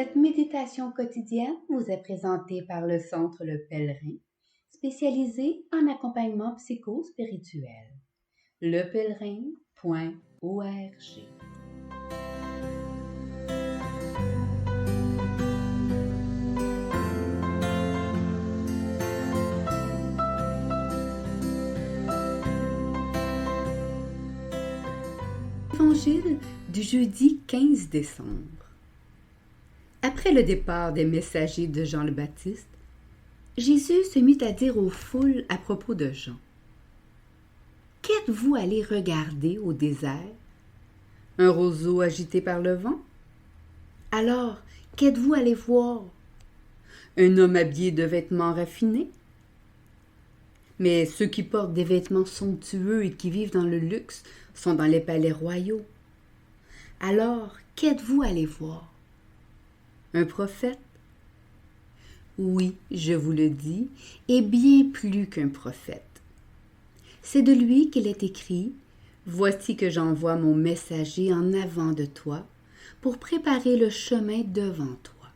Cette méditation quotidienne vous est présentée par le Centre Le Pèlerin, spécialisé en accompagnement psycho-spirituel. lepèlerin.org. Évangile du jeudi 15 décembre. Après le départ des messagers de Jean le Baptiste, Jésus se mit à dire aux foules à propos de Jean. « Qu'êtes-vous allés regarder au désert? Un roseau agité par le vent? Alors, qu'êtes-vous allés voir? Un homme habillé de vêtements raffinés? Mais ceux qui portent des vêtements somptueux et qui vivent dans le luxe sont dans les palais royaux. Alors, qu'êtes-vous allés voir? Un prophète? Oui, je vous le dis, et bien plus qu'un prophète. C'est de lui qu'il est écrit « Voici que j'envoie mon messager en avant de toi pour préparer le chemin devant toi. »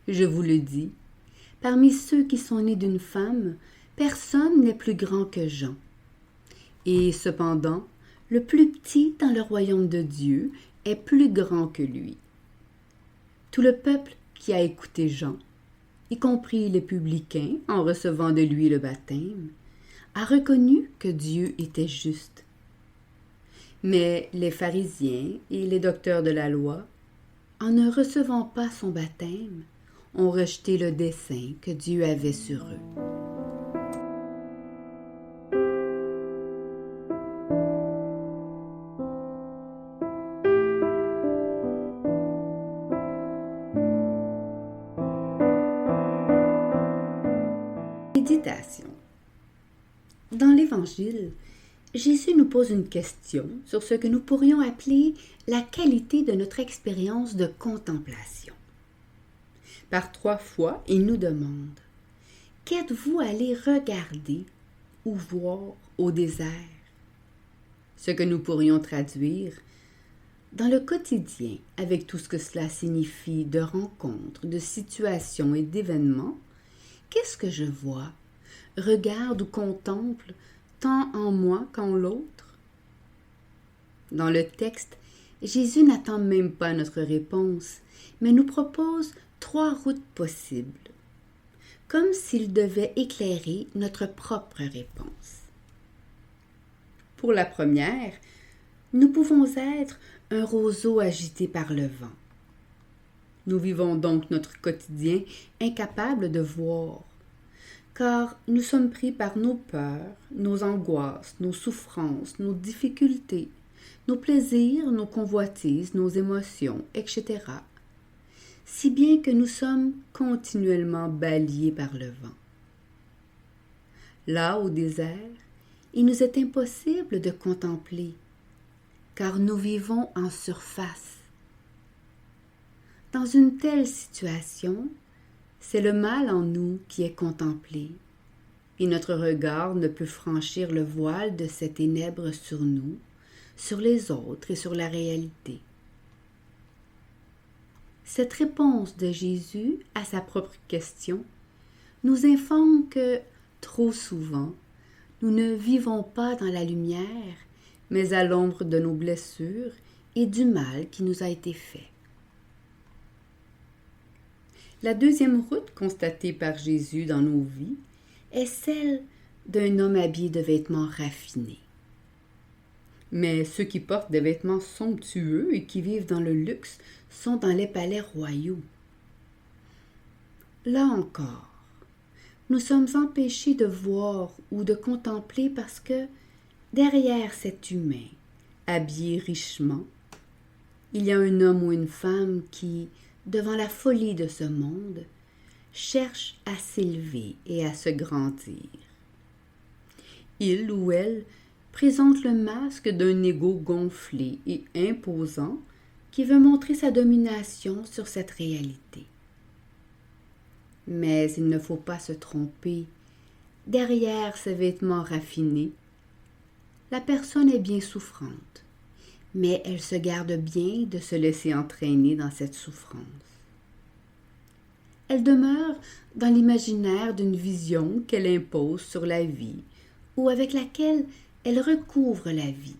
Je vous le dis, parmi ceux qui sont nés d'une femme, personne n'est plus grand que Jean. Et cependant, le plus petit dans le royaume de Dieu est plus grand que lui. Tout le peuple qui a écouté Jean, y compris les publicains en recevant de lui le baptême, a reconnu que Dieu était juste. Mais les pharisiens et les docteurs de la loi, en ne recevant pas son baptême, ont rejeté le dessein que Dieu avait sur eux. Méditation. Dans l'Évangile, Jésus nous pose une question sur ce que nous pourrions appeler la qualité de notre expérience de contemplation. Par 3 fois, il nous demande « Qu'êtes-vous allés regarder ou voir au désert ?» Ce que nous pourrions traduire « Dans le quotidien, avec tout ce que cela signifie de rencontres, de situations et d'événements, qu'est-ce que je vois, regarde ou contemple, tant en moi qu'en l'autre? » Dans le texte, Jésus n'attend même pas notre réponse, mais nous propose 3 routes possibles, comme s'il devait éclairer notre propre réponse. Pour la première, nous pouvons être un roseau agité par le vent. Nous vivons donc notre quotidien incapable de voir, car nous sommes pris par nos peurs, nos angoisses, nos souffrances, nos difficultés, nos plaisirs, nos convoitises, nos émotions, etc. Si bien que nous sommes continuellement balayés par le vent. Là, au désert, il nous est impossible de contempler, car nous vivons en surface. Dans une telle situation, c'est le mal en nous qui est contemplé, et notre regard ne peut franchir le voile de ces ténèbres sur nous, sur les autres et sur la réalité. Cette réponse de Jésus à sa propre question nous informe que, trop souvent, nous ne vivons pas dans la lumière, mais à l'ombre de nos blessures et du mal qui nous a été fait. La deuxième route constatée par Jésus dans nos vies est celle d'un homme habillé de vêtements raffinés. Mais ceux qui portent des vêtements somptueux et qui vivent dans le luxe sont dans les palais royaux. Là encore, nous sommes empêchés de voir ou de contempler parce que derrière cet humain, habillé richement, il y a un homme ou une femme qui, devant la folie de ce monde, cherche à s'élever et à se grandir. Il ou elle présente le masque d'un ego gonflé et imposant qui veut montrer sa domination sur cette réalité. Mais il ne faut pas se tromper. Derrière ces vêtements raffinés, la personne est bien souffrante, mais elle se garde bien de se laisser entraîner dans cette souffrance. Elle demeure dans l'imaginaire d'une vision qu'elle impose sur la vie ou avec laquelle elle recouvre la vie,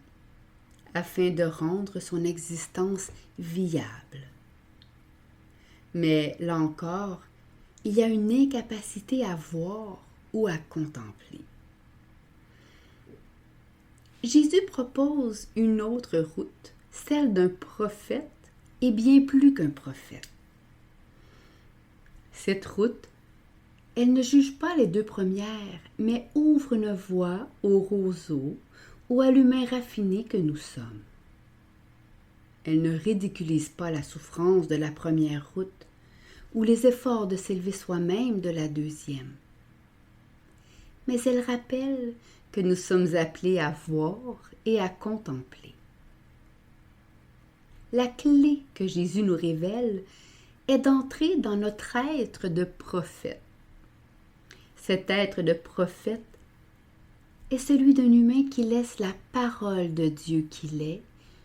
afin de rendre son existence viable. Mais là encore, il y a une incapacité à voir ou à contempler. Jésus propose une autre route, celle d'un prophète et bien plus qu'un prophète. Cette route, elle ne juge pas les deux premières, mais ouvre une voie au roseau ou à l'humain raffiné que nous sommes. Elle ne ridiculise pas la souffrance de la première route ou les efforts de s'élever soi-même de la deuxième. Mais elle rappelle que nous sommes appelés à voir et à contempler. La clé que Jésus nous révèle est d'entrer dans notre être de prophète. Cet être de prophète est celui d'un humain qui laisse la parole de Dieu qu'il est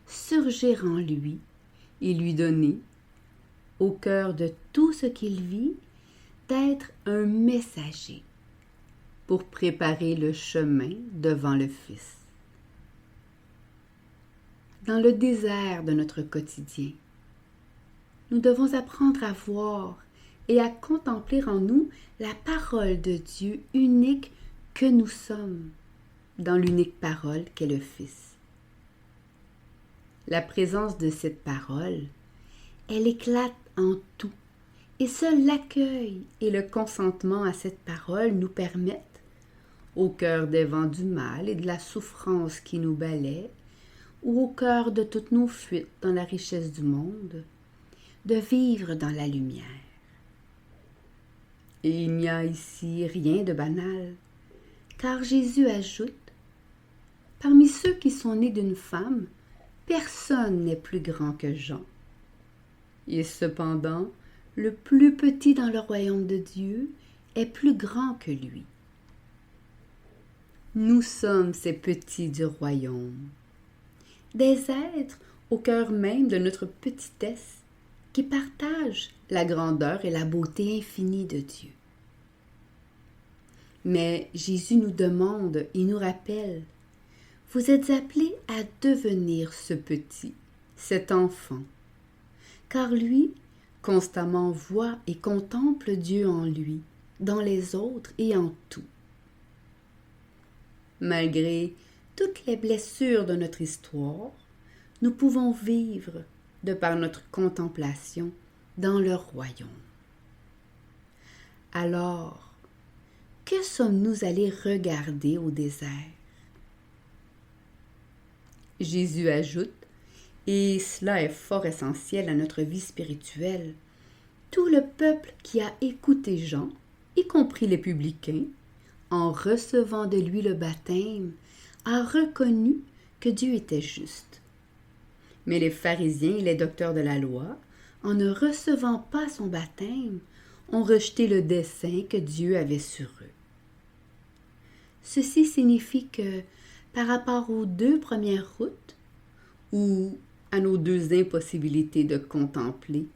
surgir en lui et lui donner, au cœur de tout ce qu'il vit, d'être un messager pour préparer le chemin devant le Fils. Dans le désert de notre quotidien, nous devons apprendre à voir et à contempler en nous la parole de Dieu unique que nous sommes, dans l'unique parole qu'est le Fils. La présence de cette parole, elle éclate en tout, et seul l'accueil et le consentement à cette parole nous permettent, au cœur des vents du mal et de la souffrance qui nous balaient, ou au cœur de toutes nos fuites dans la richesse du monde, de vivre dans la lumière. Et il n'y a ici rien de banal, car Jésus ajoute, « Parmi ceux qui sont nés d'une femme, personne n'est plus grand que Jean. Et cependant, le plus petit dans le royaume de Dieu est plus grand que lui. » Nous sommes ces petits du royaume, des êtres au cœur même de notre petitesse qui partagent la grandeur et la beauté infinie de Dieu. Mais Jésus nous demande et nous rappelle, vous êtes appelés à devenir ce petit, cet enfant, car lui constamment voit et contemple Dieu en lui, dans les autres et en tout. Malgré toutes les blessures de notre histoire, nous pouvons vivre, de par notre contemplation, dans le royaume. Alors, que sommes-nous allés regarder au désert? Jésus ajoute, et cela est fort essentiel à notre vie spirituelle, tout le peuple qui a écouté Jean, y compris les publicains, en recevant de lui le baptême, a reconnu que Dieu était juste. Mais les pharisiens et les docteurs de la loi, en ne recevant pas son baptême, ont rejeté le dessein que Dieu avait sur eux. Ceci signifie que, par rapport aux deux premières routes, ou à nos deux impossibilités de contempler,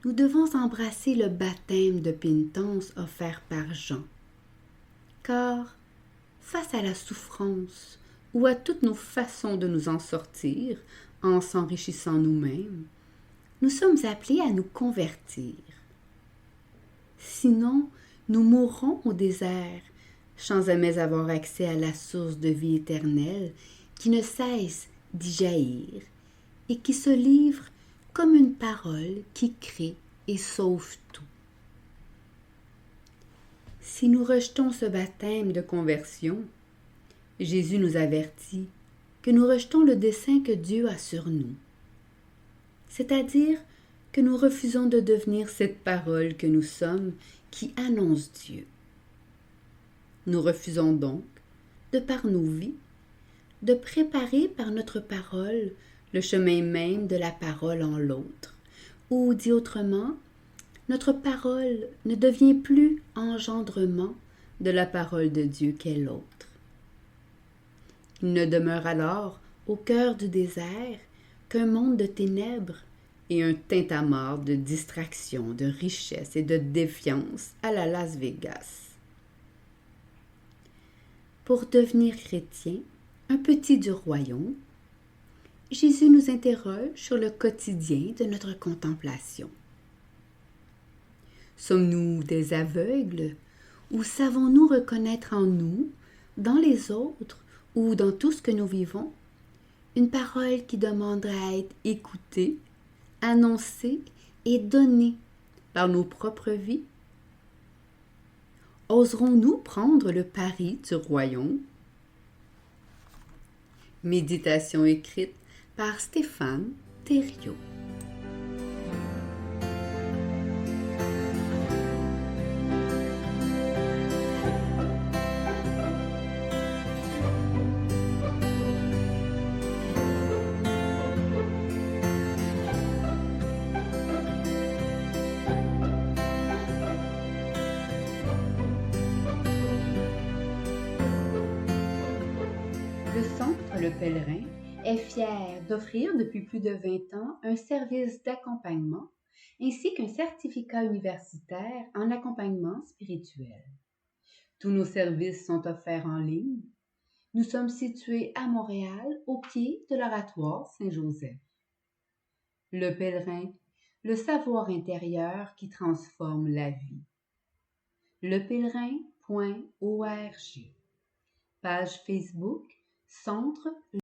nous devons embrasser le baptême de pénitence offert par Jean. Car, face à la souffrance ou à toutes nos façons de nous en sortir en s'enrichissant nous-mêmes, nous sommes appelés à nous convertir. Sinon, nous mourrons au désert, sans jamais avoir accès à la source de vie éternelle qui ne cesse d'y jaillir et qui se livre comme une parole qui crée et sauve tout. Si nous rejetons ce baptême de conversion, Jésus nous avertit que nous rejetons le dessein que Dieu a sur nous, c'est-à-dire que nous refusons de devenir cette parole que nous sommes qui annonce Dieu. Nous refusons donc, de par nos vies, de préparer par notre parole le chemin même de la parole en l'autre, ou dit autrement, notre parole ne devient plus engendrement de la parole de Dieu qu'est l'autre. Il ne demeure alors au cœur du désert, qu'un monde de ténèbres et un tintamarre de distraction, de richesse et de défiance à la Las Vegas. Pour devenir chrétien, un petit du royaume, Jésus nous interroge sur le quotidien de notre contemplation. Sommes-nous des aveugles ou savons-nous reconnaître en nous, dans les autres ou dans tout ce que nous vivons, une parole qui demande à être écoutée, annoncée et donnée par nos propres vies? Oserons-nous prendre le pari du royaume? Méditation écrite par Stéphane Thériault. Le Centre Le Pèlerin est fier d'offrir depuis plus de 20 ans un service d'accompagnement ainsi qu'un certificat universitaire en accompagnement spirituel. Tous nos services sont offerts en ligne. Nous sommes situés à Montréal, au pied de l'Oratoire Saint-Joseph. Le Pèlerin, le savoir intérieur qui transforme la vie. lepèlerin.org. Page Facebook, Centre